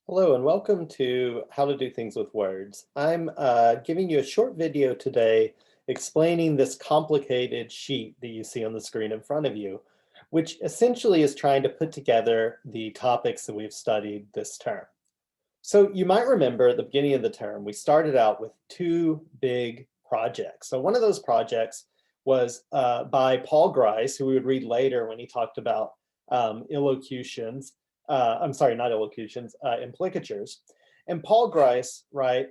Hello and welcome to How to Do Things with Words. I'm giving you a short video today explaining this complicated sheet that you see on the screen in front of you, which essentially is trying to put together the topics that we've studied this term. So you might remember at the beginning of the term, we started out with two big projects. So one of those projects was by Paul Grice, who we would read later when he talked about illocutions. I'm sorry, not illocutions, implicatures. And Paul Grice, right,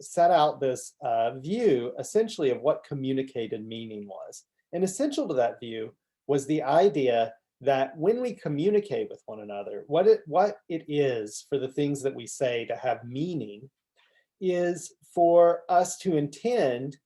set out this view essentially of what communicated meaning was. And essential to that view was the idea that when we communicate with one another, what it is for the things that we say to have meaning is for us to intend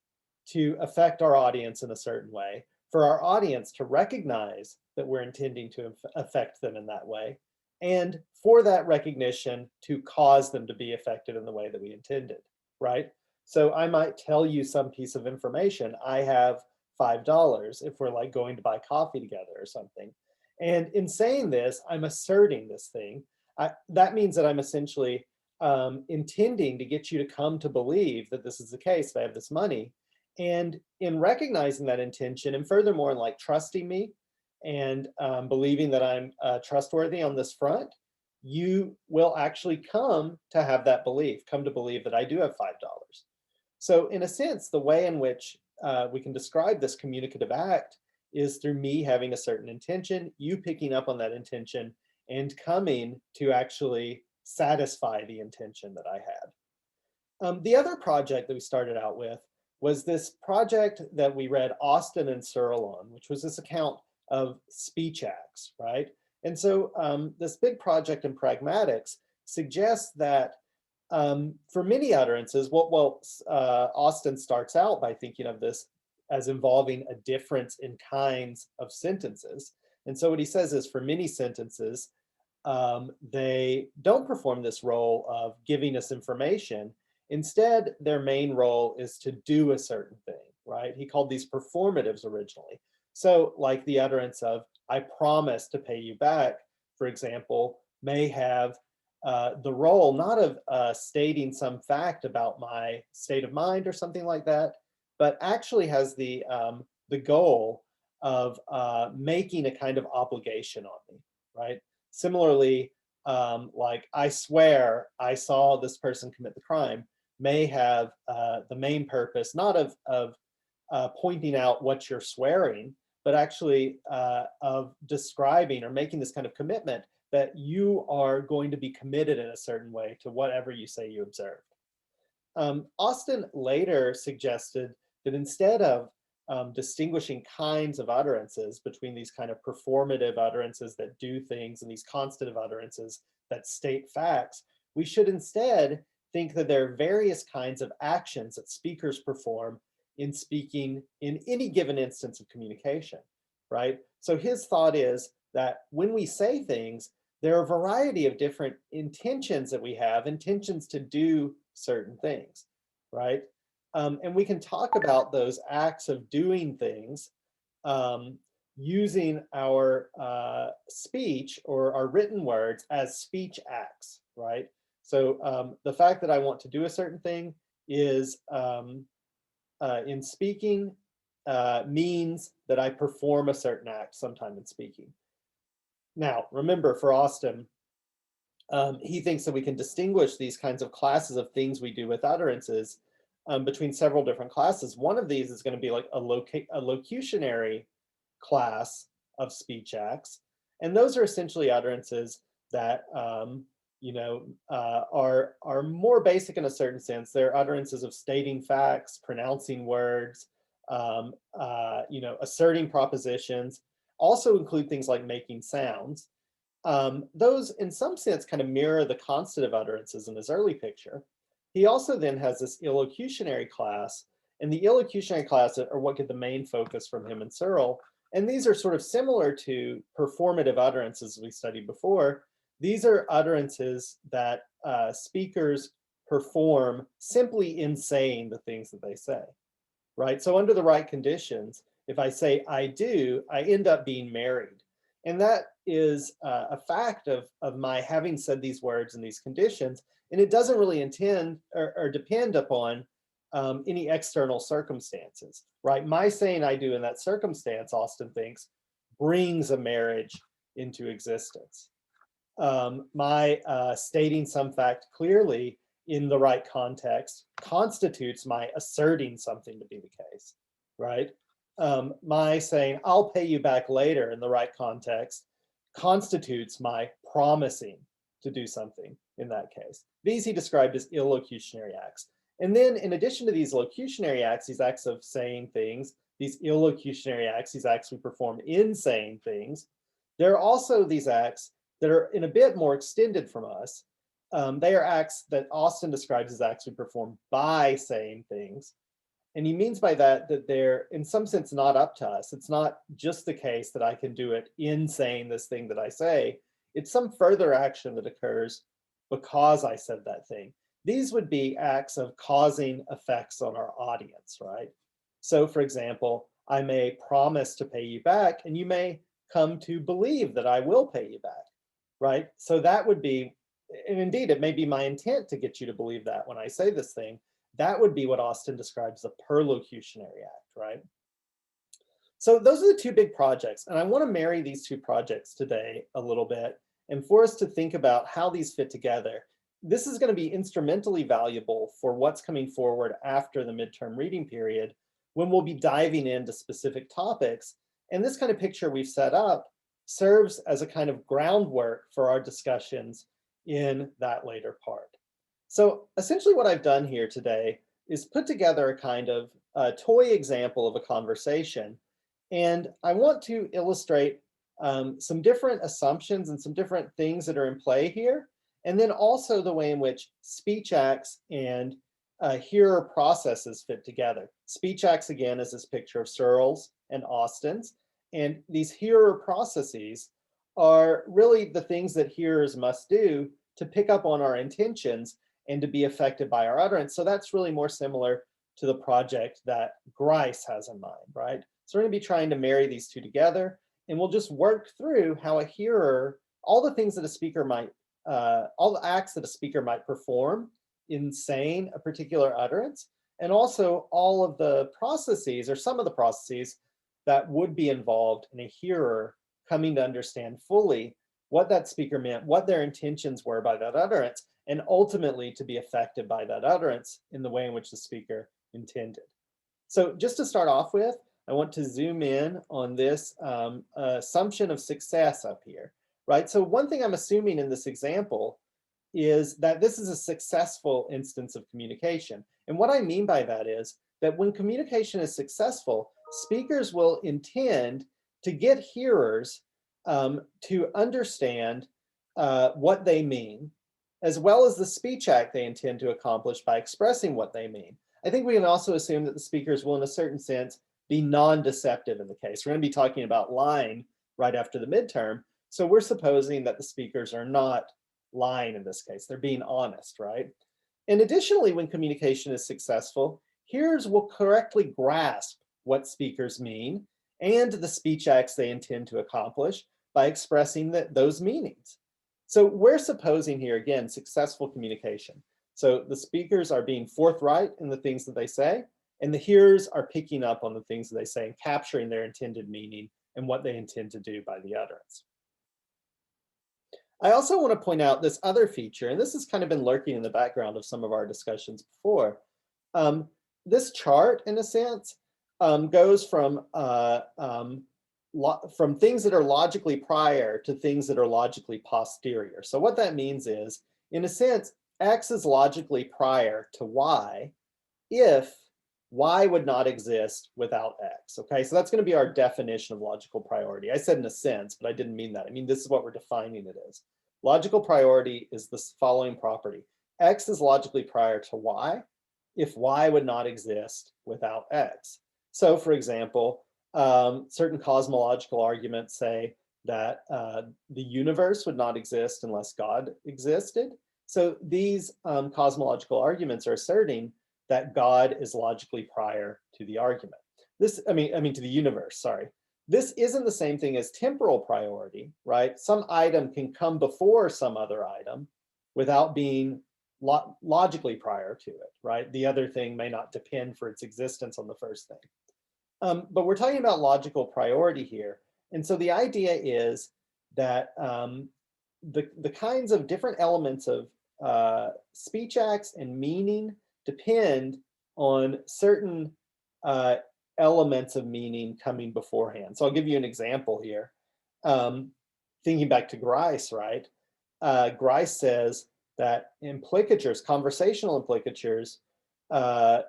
to affect our audience in a certain way, for our audience to recognize that we're intending to affect them in that way, and for that recognition to cause them to be affected in the way that we intended, right? So I might tell you some piece of information. I have $5 if we're like going to buy coffee together or something. And in saying this, I'm asserting this thing. That means that I'm essentially intending to get you to come to believe that this is the case, that I have this money. And in recognizing that intention, and furthermore, in like trusting me and believing that I'm trustworthy on this front, you will actually come to have that belief, come to believe that I do have $5. So in a sense, the way in which we can describe this communicative act is through me having a certain intention, you picking up on that intention and coming to actually satisfy the intention that I had. The other project that we started out with was this project that we read Austin and Searle on, which was this account of speech acts, right? And so this big project in pragmatics suggests that for many utterances, Austin starts out by thinking of this as involving a difference in kinds of sentences. And so what he says is for many sentences, they don't perform this role of giving us information. Instead, their main role is to do a certain thing, right? He called these performatives originally. So like the utterance of, I promise to pay you back, for example, may have the role not of stating some fact about my state of mind or something like that, but actually has the goal of making a kind of obligation on me, right? Similarly, like I swear I saw this person commit the crime may have the main purpose not of pointing out what you're swearing, but actually of describing or making this kind of commitment that you are going to be committed in a certain way to whatever you say you observed. Austin later suggested that instead of distinguishing kinds of utterances between these kind of performative utterances that do things and these constative utterances that state facts, we should instead think that there are various kinds of actions that speakers perform in speaking in any given instance of communication, right? So his thought is that when we say things, there are a variety of different intentions that we have, intentions to do certain things, right? And we can talk about those acts of doing things using our speech or our written words as speech acts, right? So the fact that I want to do a certain thing is in speaking means that I perform a certain act sometime in speaking. Now, remember for Austin, he thinks that we can distinguish these kinds of classes of things we do with utterances between several different classes. One of these is going to be like a locutionary class of speech acts. And those are essentially utterances that are more basic in a certain sense. They're utterances of stating facts, pronouncing words, asserting propositions. Also include things like making sounds. Those, in some sense, kind of mirror the constative utterances in his early picture. He also then has this illocutionary class, and the illocutionary class are what get the main focus from him and Searle. And these are sort of similar to performative utterances we studied before. These are utterances that speakers perform simply in saying the things that they say, right? So under the right conditions, if I say I do, I end up being married. And that is a fact of my having said these words and these conditions. And it doesn't really intend or depend upon any external circumstances, right? My saying I do in that circumstance, Austin thinks, brings a marriage into existence. My stating some fact clearly in the right context constitutes my asserting something to be the case, right? My saying I'll pay you back later in the right context constitutes my promising to do something in that case. These he described as illocutionary acts. And then in addition to these locutionary acts, these acts of saying things, these illocutionary acts, these acts we perform in saying things, there are also these acts that are in a bit more extended from us. They are acts that Austin describes as acts we perform by saying things. And he means by that that they're in some sense not up to us. It's not just the case that I can do it in saying this thing that I say. It's some further action that occurs because I said that thing. These would be acts of causing effects on our audience, right? So for example, I may promise to pay you back and you may come to believe that I will pay you back, right? So that would be, and indeed it may be my intent to get you to believe that when I say this thing. That would be what Austin describes as a perlocutionary act, right? So those are the two big projects, and I want to marry these two projects today a little bit and for us to think about how these fit together. This is going to be instrumentally valuable for what's coming forward after the midterm reading period when we'll be diving into specific topics. And this kind of picture we've set up serves as a kind of groundwork for our discussions in that later part. So essentially what I've done here today is put together a kind of toy example of a conversation. And I want to illustrate some different assumptions and some different things that are in play here. And then also the way in which speech acts and hearer processes fit together. Speech acts, again, is this picture of Searle's and Austin's. And these hearer processes are really the things that hearers must do to pick up on our intentions and to be affected by our utterance. So that's really more similar to the project that Grice has in mind, right? So we're going to be trying to marry these two together, and we'll just work through how a hearer, all the things that a speaker might, all the acts that a speaker might perform in saying a particular utterance, and also all of the processes or some of the processes that would be involved in a hearer coming to understand fully what that speaker meant, what their intentions were by that utterance, and ultimately to be affected by that utterance in the way in which the speaker intended. So just to start off with, I want to zoom in on this assumption of success up here, right? So one thing I'm assuming in this example is that this is a successful instance of communication. And what I mean by that is that when communication is successful, speakers will intend to get hearers to understand what they mean, as well as the speech act they intend to accomplish by expressing what they mean. I think we can also assume that the speakers will, in a certain sense, be non-deceptive in the case. We're going to be talking about lying right after the midterm. So we're supposing that the speakers are not lying in this case. They're being honest, right? And additionally, when communication is successful, hearers will correctly grasp what speakers mean and the speech acts they intend to accomplish by expressing those meanings. So we're supposing here, again, successful communication. So the speakers are being forthright in the things that they say, and the hearers are picking up on the things that they say and capturing their intended meaning and what they intend to do by the utterance. I also want to point out this other feature, and this has kind of been lurking in the background of some of our discussions before. This chart, in a sense, goes from things that are logically prior to things that are logically posterior. So what that means is, in a sense, X is logically prior to Y if Y would not exist without X, okay? So that's gonna be our definition of logical priority. I said in a sense, but I didn't mean that. I mean, this is what we're defining it as. Logical priority is this following property. X is logically prior to Y if Y would not exist without X. So for example, certain cosmological arguments say that the universe would not exist unless God existed. So these cosmological arguments are asserting that God is logically prior to the argument. To the universe, sorry. This isn't the same thing as temporal priority, right? Some item can come before some other item without being logically prior to it, right? The other thing may not depend for its existence on the first thing. But we're talking about logical priority here. And so the idea is that the kinds of different elements of speech acts and meaning depend on certain elements of meaning coming beforehand. So I'll give you an example here. Thinking back to Grice, right? Grice says that implicatures, conversational implicatures,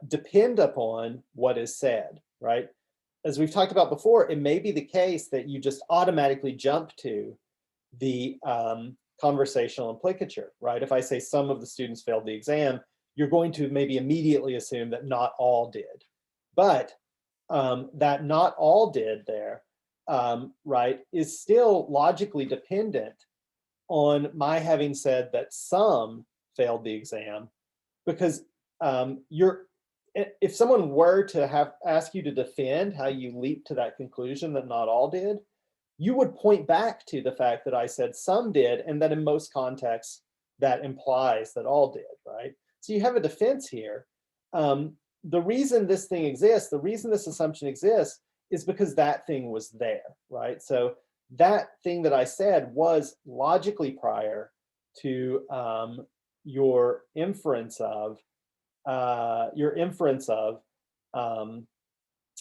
depend upon what is said, right? As we've talked about before, it may be the case that you just automatically jump to the conversational implicature, right? If I say some of the students failed the exam, you're going to maybe immediately assume that not all did. But that not all did there, right, is still logically dependent on my having said that some failed the exam, because if someone were to ask you to defend how you leap to that conclusion that not all did, you would point back to the fact that I said some did, and that in most contexts that implies that all did, right? So you have a defense here. The reason this thing exists, the reason this assumption exists, is because that thing was there, right? So that thing that I said was logically prior to your inference of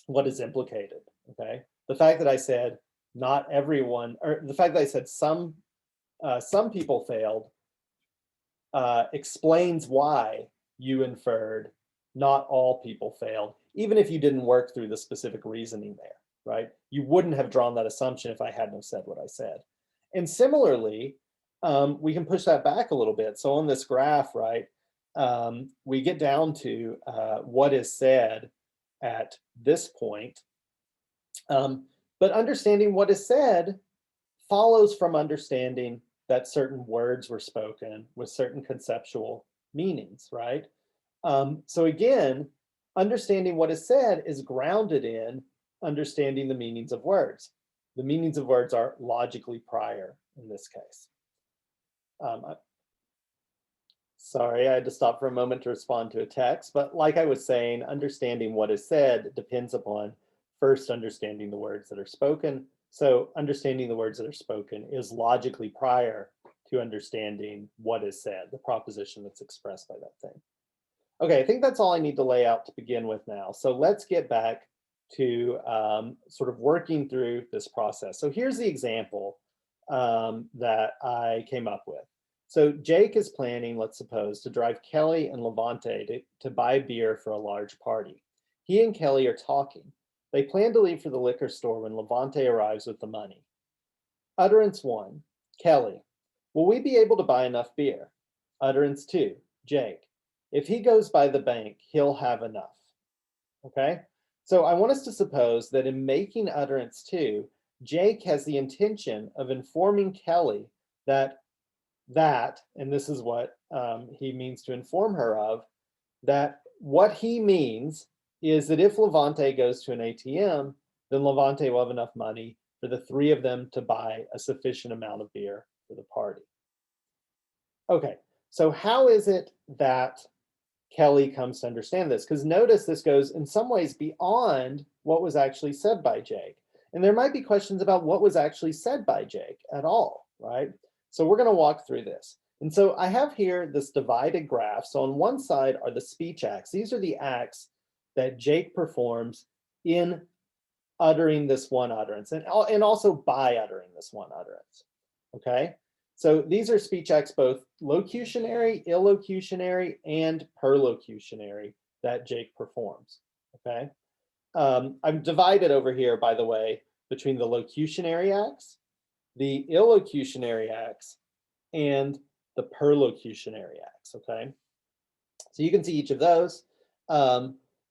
what is implicated, okay? The fact that I said not everyone, or the fact that I said some people failed explains why you inferred not all people failed, even if you didn't work through the specific reasoning there, right? You wouldn't have drawn that assumption if I hadn't have said what I said. And similarly, we can push that back a little bit. So on this graph, right, we get down to what is said at this point. But understanding what is said follows from understanding that certain words were spoken with certain conceptual meanings, right? So again, understanding what is said is grounded in understanding the meanings of words. The meanings of words are logically prior in this case. Sorry, I had to stop for a moment to respond to a text, but like I was saying, understanding what is said depends upon first understanding the words that are spoken. So understanding the words that are spoken is logically prior to understanding what is said, the proposition that's expressed by that thing. Okay, I think that's all I need to lay out to begin with now. So let's get back to sort of working through this process. So here's the example that I came up with. So Jake is planning, let's suppose, to drive Kelly and Levante to buy beer for a large party. He and Kelly are talking. They plan to leave for the liquor store when Levante arrives with the money. Utterance 1, Kelly, will we be able to buy enough beer? Utterance 2, Jake, if he goes by the bank, he'll have enough. Okay, so I want us to suppose that in making utterance 2, Jake has the intention of informing Kelly that, and this is what he means to inform her of, that what he means is that if Levante goes to an ATM, then Levante will have enough money for the three of them to buy a sufficient amount of beer for the party. Okay, so how is it that Kelly comes to understand this? Because notice this goes in some ways beyond what was actually said by Jake. And there might be questions about what was actually said by Jake at all, right? So we're going to walk through this. And so I have here this divided graph. So on one side are the speech acts. These are the acts that Jake performs in uttering this one utterance, and also by uttering this one utterance, okay? So these are speech acts, both locutionary, illocutionary, and perlocutionary that Jake performs, okay? I'm divided over here, by the way, between the locutionary acts, the illocutionary acts, and the perlocutionary acts, okay? So you can see each of those.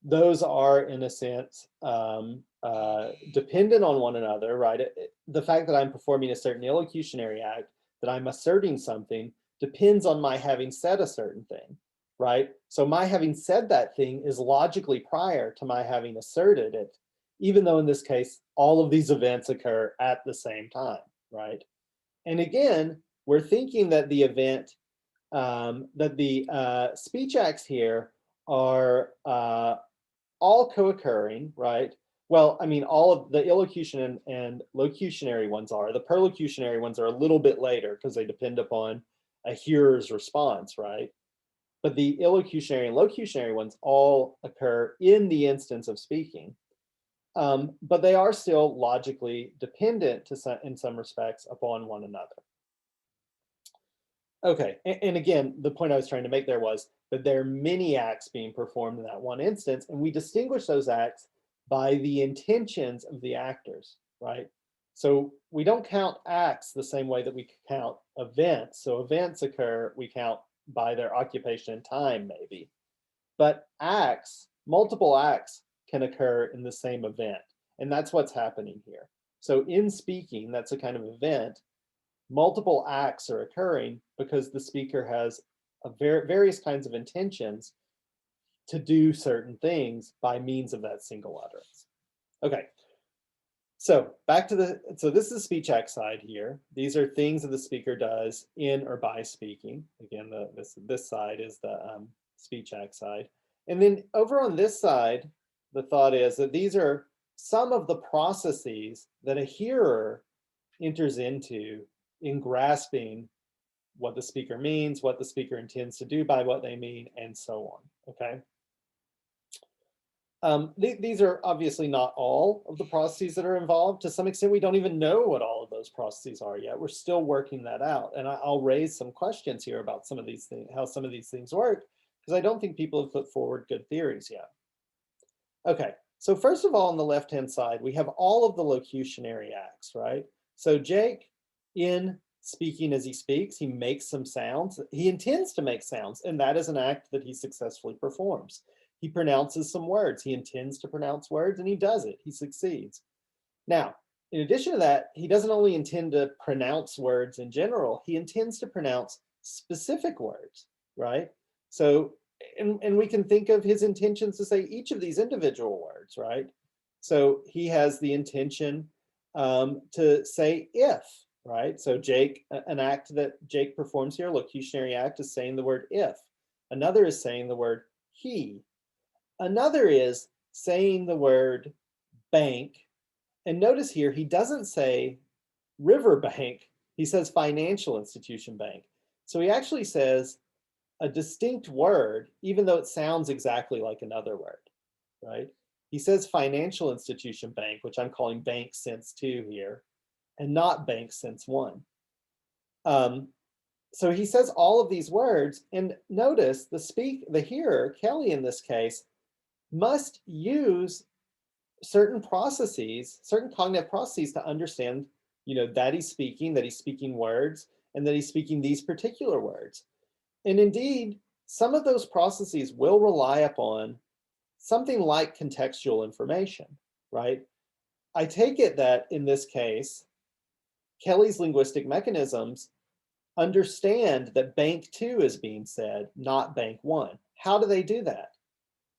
Those are, in a sense, dependent on one another, right? The fact that I'm performing a certain illocutionary act, that I'm asserting something, depends on my having said a certain thing, right? So my having said that thing is logically prior to my having asserted it even though in this case, all of these events occur at the same time, right? And again, we're thinking that the event, that the speech acts here are all co-occurring, right? Well, I mean, all of the illocution and locutionary ones are. The perlocutionary ones are a little bit later because they depend upon a hearer's response, right? But the illocutionary and locutionary ones all occur in the instance of speaking. But they are still logically dependent in some respects upon one another. Okay, and again, the point I was trying to make there was that there are many acts being performed in that one instance, and we distinguish those acts by the intentions of the actors, right? So we don't count acts the same way that we count events. So events occur, we count by their occupation and time, maybe. But acts, multiple acts can occur in the same event, and that's what's happening here. So in speaking, that's a kind of event. Multiple acts are occurring because the speaker has various kinds of intentions to do certain things by means of that single utterance. Okay, so back to so this is the speech act side here. These are things that the speaker does in or by speaking. Again, this side is the speech act side. And then over on this side, the thought is that these are some of the processes that a hearer enters into in grasping what the speaker means, what the speaker intends to do by what they mean, and so on, okay? These are obviously not all of the processes that are involved. To some extent, we don't even know what all of those processes are yet. We're still working that out. And I'll raise some questions here about some of these things, how some of these things work, because I don't think people have put forward good theories yet. Okay, so first of all, on the left-hand side, we have all of the locutionary acts, right? So Jake, in speaking as he speaks, he makes some sounds. He intends to make sounds, and that is an act that he successfully performs. He pronounces some words. He intends to pronounce words, and he does it. He succeeds. Now, in addition to that, he doesn't only intend to pronounce words in general, he intends to pronounce specific words, right? So, and we can think of his intentions to say each of these individual words, right? So he has the intention to say if, right? So Jake, an act that Jake performs here, locutionary act, is saying the word if. Another is saying the word he. Another is saying the word bank. And notice here, he doesn't say river bank, he says financial institution bank. So he actually says a distinct word, even though it sounds exactly like another word, right? He says financial institution bank, which I'm calling bank sense 2 here, and not bank sense 1. So he says all of these words, and notice the hearer, Kelly in this case, must use certain processes, certain cognitive processes to understand, that he's speaking words, and that he's speaking these particular words. And indeed, some of those processes will rely upon something like contextual information, right? I take it that in this case, Kelly's linguistic mechanisms understand that bank 2 is being said, not bank 1. How do they do that?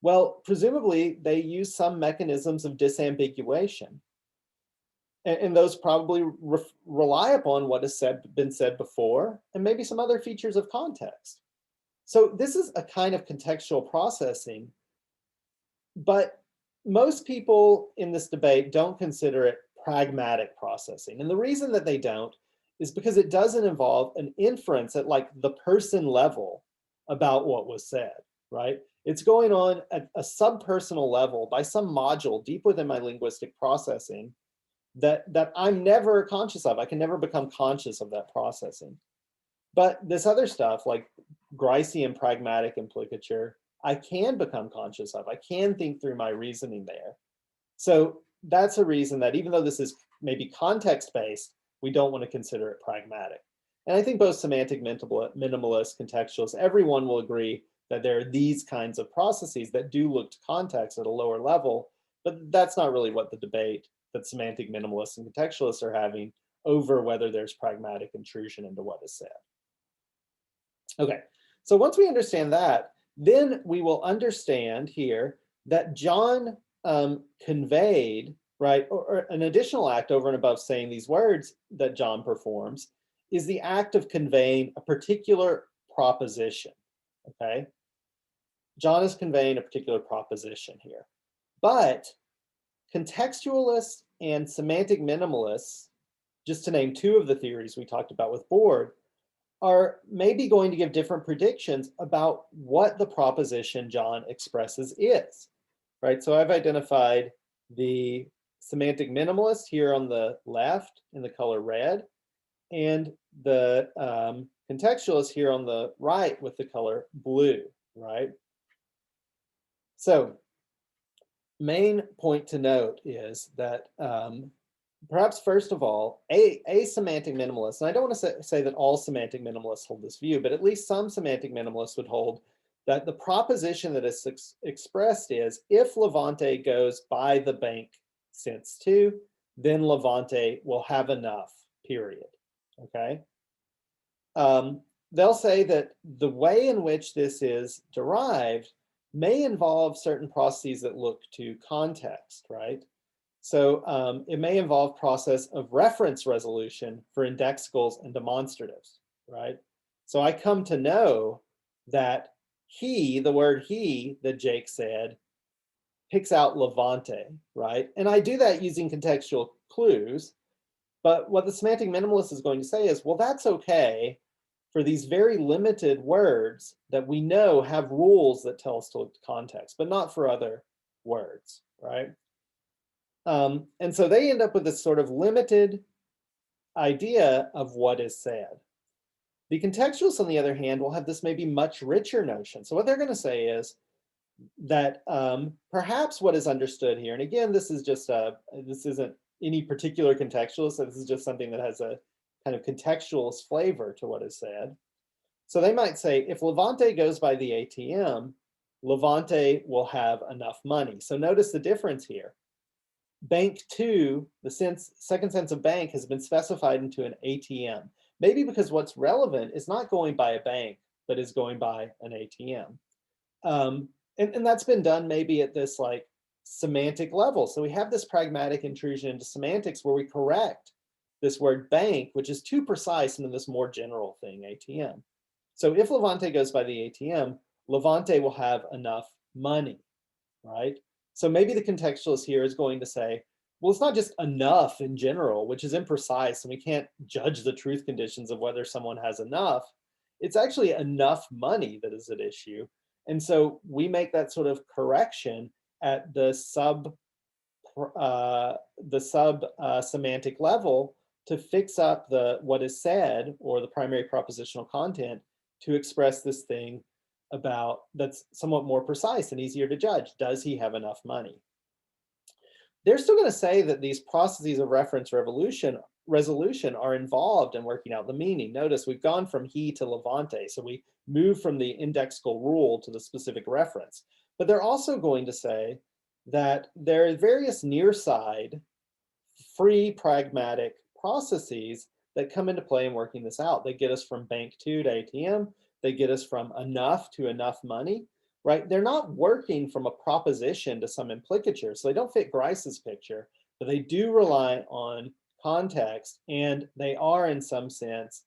Well, presumably they use some mechanisms of disambiguation. And those probably rely upon what has been said before, and maybe some other features of context. So this is a kind of contextual processing, but most people in this debate don't consider it pragmatic processing. And the reason that they don't is because it doesn't involve an inference at like the person level about what was said, right? It's going on at a subpersonal level by some module deep within my linguistic processing that I'm never conscious of. I can never become conscious of that processing. But this other stuff like Gricean pragmatic implicature, I can become conscious of. I can think through my reasoning there. So that's a reason that even though this is maybe context-based, we don't want to consider it pragmatic. And I think both semantic minimalists, contextualists, everyone will agree that there are these kinds of processes that do look to context at a lower level, but that's not really what the debate that semantic minimalists and contextualists are having over whether there's pragmatic intrusion into what is said. Okay, so once we understand that, then we will understand here that John conveyed, right, or an additional act over and above saying these words that John performs is the act of conveying a particular proposition, okay? John is conveying a particular proposition here. But contextualists and semantic minimalists, just to name two of the theories we talked about with Board, are maybe going to give different predictions about what the proposition John expresses is, right? So I've identified the semantic minimalist here on the left in the color red, and the contextualist here on the right with the color blue, right? So main point to note is that perhaps first of all, a semantic minimalist, and I don't want to say that all semantic minimalists hold this view, but at least some semantic minimalists would hold that the proposition that is expressed is if Levante goes by the bank since 2, then Levante will have enough, period, okay? They'll say that the way in which this is derived may involve certain processes that look to context, right? So it may involve process of reference resolution for indexicals and demonstratives, right? So I come to know that he, the word he that Jake said, picks out Levante, right? And I do that using contextual clues. But what the semantic minimalist is going to say is, well, that's okay for these very limited words that we know have rules that tell us to look to context, but not for other words, right? And so they end up with this sort of limited idea of what is said. The contextualists, on the other hand, will have this maybe much richer notion. So what they're going to say is that perhaps what is understood here, and again, this is just this isn't any particular contextualist, so this is just something that has a kind of contextualist flavor to what is said. So they might say, if Levante goes by the ATM, Levante will have enough money. So notice the difference here. Bank 2, the second sense of bank, has been specified into an ATM. Maybe because what's relevant is not going by a bank, but is going by an ATM. And that's been done maybe at this like semantic level. So we have this pragmatic intrusion into semantics where we correct this word bank, which is too precise, into this more general thing, ATM. So if Levante goes by the ATM, Levante will have enough money, right? So maybe the contextualist here is going to say, well, it's not just enough in general, which is imprecise, and we can't judge the truth conditions of whether someone has enough. It's actually enough money that is at issue. And so we make that sort of correction at the sub semantic level to fix up what is said or the primary propositional content to express this thing about that's somewhat more precise and easier to judge. Does he have enough money? They're still going to say that these processes of reference resolution are involved in working out the meaning. Notice we've gone from he to Levante, so we move from the indexical rule to the specific reference. But they're also going to say that there are various near side free pragmatic processes that come into play in working this out. They get us from bank 2 to ATM. They get us from enough to enough money, right? They're not working from a proposition to some implicature. So they don't fit Grice's picture, but they do rely on context, and they are in some sense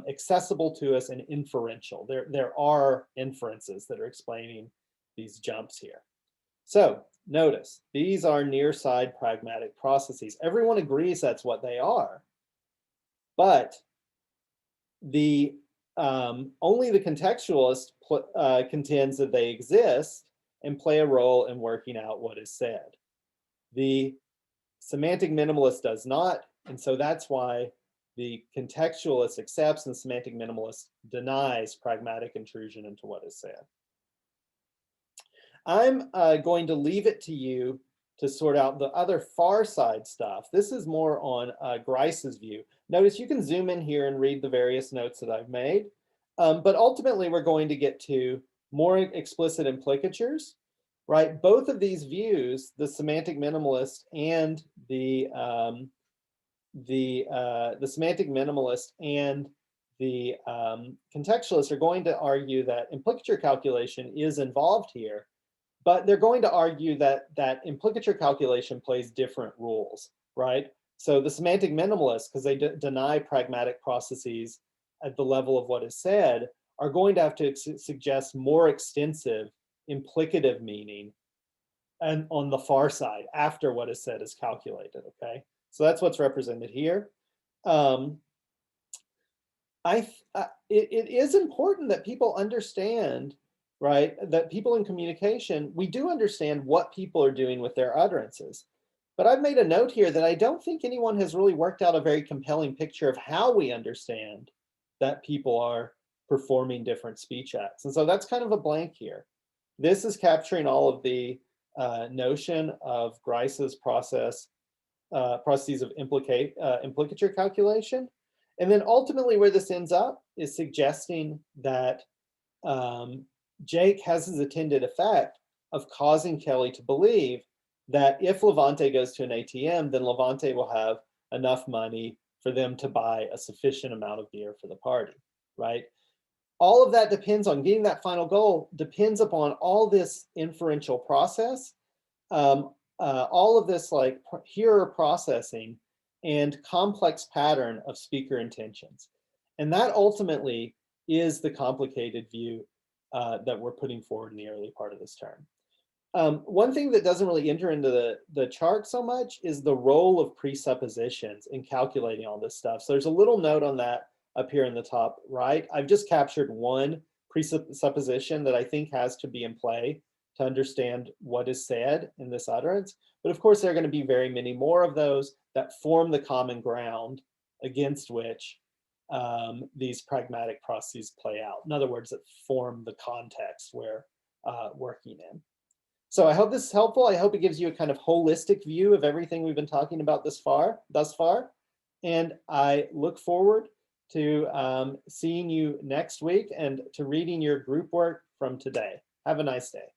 accessible to us and inferential. There are inferences that are explaining these jumps here. So notice, these are near side pragmatic processes. Everyone agrees that's what they are, but the only the contextualist contends that they exist and play a role in working out what is said. The semantic minimalist does not, and so that's why the contextualist accepts and the semantic minimalist denies pragmatic intrusion into what is said. I'm going to leave it to you to sort out the other far side stuff. This is more on Grice's view. Notice you can zoom in here and read the various notes that I've made, but ultimately we're going to get to more explicit implicatures, right? Both of these views, the semantic minimalist and the semantic minimalist and the contextualist, are going to argue that implicature calculation is involved here, but they're going to argue that implicature calculation plays different rules, right? So the semantic minimalists, because they deny pragmatic processes at the level of what is said, are going to have to suggest more extensive implicative meaning and on the far side after what is said is calculated, okay? So that's what's represented here. Um, it is important that people understand, right, that people in communication, we do understand what people are doing with their utterances. But I've made a note here that I don't think anyone has really worked out a very compelling picture of how we understand that people are performing different speech acts. And so that's kind of a blank here. This is capturing all of the notion of Grice's processes of implicature calculation. And then ultimately where this ends up is suggesting that Jake has his intended effect of causing Kelly to believe that if Levante goes to an ATM, then Levante will have enough money for them to buy a sufficient amount of beer for the party, right? All of that depends on getting that final goal, depends upon all this inferential process, all of this like hearer processing and complex pattern of speaker intentions. And that ultimately is the complicated view that we're putting forward in the early part of this term. One thing that doesn't really enter into the chart so much is the role of presuppositions in calculating all this stuff. So there's a little note on that up here in the top right. I've just captured one presupposition that I think has to be in play to understand what is said in this utterance. But of course, there are going to be very many more of those that form the common ground against which these pragmatic processes play out. In other words, that form the context we're working in. So I hope this is helpful. I hope it gives you a kind of holistic view of everything we've been talking about thus far. And I look forward to seeing you next week and to reading your group work from today. Have a nice day.